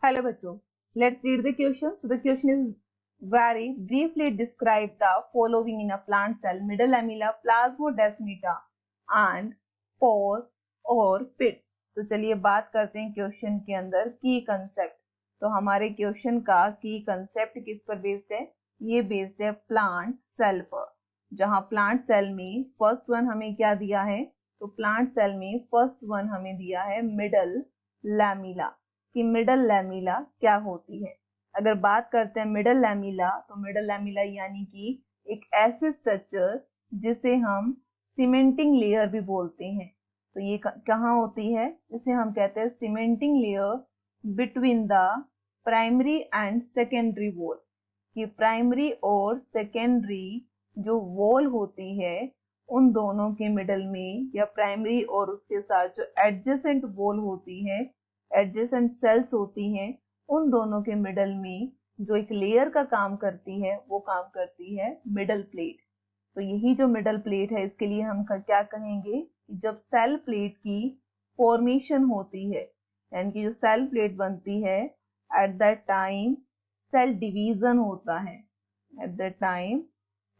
Hello बच्चों, let's read the question. So the question is very briefly describe the following in a plant cell: middle lamella, plasmodesmata and pore और pits. तो चलिए बात करते हैं question के अंदर की कंसेप्ट. तो हमारे क्वेश्चन का की कंसेप्ट किस पर बेस्ड है? ये बेस्ड है प्लांट सेल पर, जहां प्लांट सेल में फर्स्ट वन हमें क्या दिया है? तो प्लांट सेल में फर्स्ट वन हमें दिया है मिडल लैमिला. कि मिडल लैमिला क्या होती है? अगर बात करते हैं मिडल लैमिला, तो मिडल लैमिला यानी कि एक ऐसे स्ट्रक्चर जिसे हम सीमेंटिंग लेयर भी बोलते हैं. तो ये कहाँ होती है? इसे हम कहते हैं cementing layer between the primary and secondary wall. कि प्राइमरी और सेकेंडरी जो वॉल होती है उन दोनों के मिडल में, या प्राइमरी और उसके साथ जो एडजेसेंट वॉल होती है, एडजेसेंट सेल्स होती हैं, उन दोनों के मिडल में जो एक लेयर का काम करती है वो काम करती है मिडल प्लेट. तो यही जो मिडल प्लेट है इसके लिए हम क्या कहेंगे? जब सेल प्लेट की फॉर्मेशन होती है, यानी कि जो सेल प्लेट बनती है, at that time cell division होता है. At that time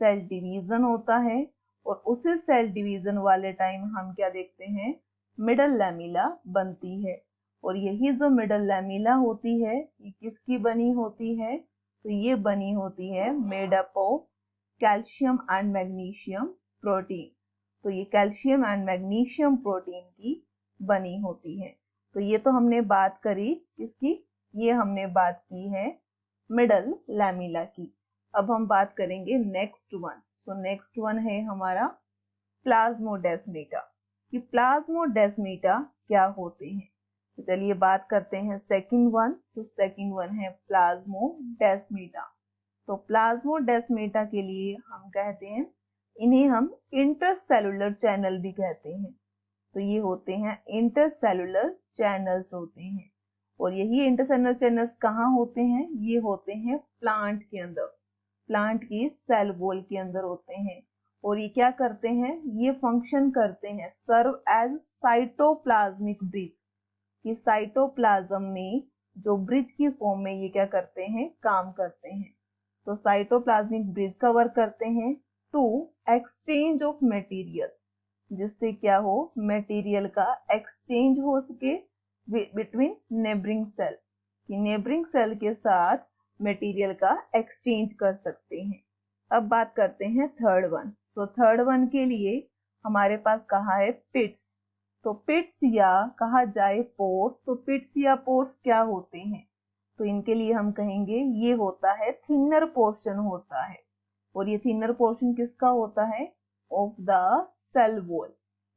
cell division होता है और उसी सेल डिवीजन वाले टाइम हम क्या देखते हैं? मिडल लैमिला बनती है. और यही जो मिडल लैमिला होती है ये किसकी बनी होती है? तो ये बनी होती है made up of calcium and magnesium protein. तो ये कैल्शियम एंड मैग्नीशियम प्रोटीन की बनी होती है. तो ये तो हमने बात करी किसकी? ये हमने बात की है मिडल लैमिला की. अब हम बात करेंगे next one. So next one है हमारा प्लाज्मोडेस्माटा. कि प्लाज्मोडेस्माटा क्या होते हैं? तो चलिए बात करते हैं सेकंड वन. तो सेकंड वन है प्लाज्मोडेस्माटा. तो प्लाज्मोडेस्माटा के लिए हम कहते हैं, इन्हें हम इंटरसेलुलर चैनल भी कहते हैं. तो ये होते हैं इंटरसेलुलर चैनल्स होते हैं. और यही इंटरसेलुलर चैनल्स कहाँ होते हैं? ये होते हैं प्लांट के अंदर, प्लांट की सेल वॉल के अंदर होते हैं. और ये क्या करते हैं? ये फंक्शन करते हैं, सर्व एज साइटोप्लाज्मिक ब्रिज. कि साइटोप्लाज्म में जो ब्रिज की फॉर्म में ये क्या करते हैं? काम करते हैं. तो साइटोप्लाज्मिक ब्रिज का वर्क करते हैं टू एक्सचेंज ऑफ मटेरियल, जिससे क्या हो? मटेरियल का एक्सचेंज हो सके बिटवीन नेबरिंग सेल. कि नेबरिंग सेल के साथ मटेरियल का एक्सचेंज कर सकते हैं. अब बात करते हैं third one. So third one के लिए हमारे पास कहा है पिट्स. तो पिट्स या कहा जाए पोर्स. तो पिट्स या पोर्स क्या होते हैं? तो इनके लिए हम कहेंगे ये होता है थिनर पोर्शन होता है. और ये थिनर पोर्शन किसका होता है? Of the cell wall.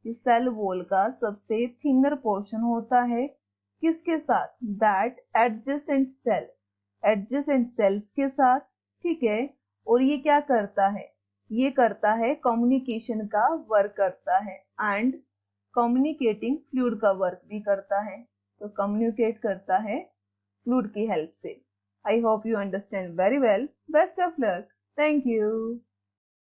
Cell wall का सबसे थिनर पोर्शन होता है किसके साथ? That adjacent cell, adjacent cells के साथ. ठीक है. और ये क्या करता है? ये करता है कम्युनिकेशन का वर्क करता है एंड कम्युनिकेटिंग फ्लूइड का वर्क भी करता है. तो कम्युनिकेट करता है फ्लूइड की हेल्प से. I hope you understand very well. Best of luck. Thank you.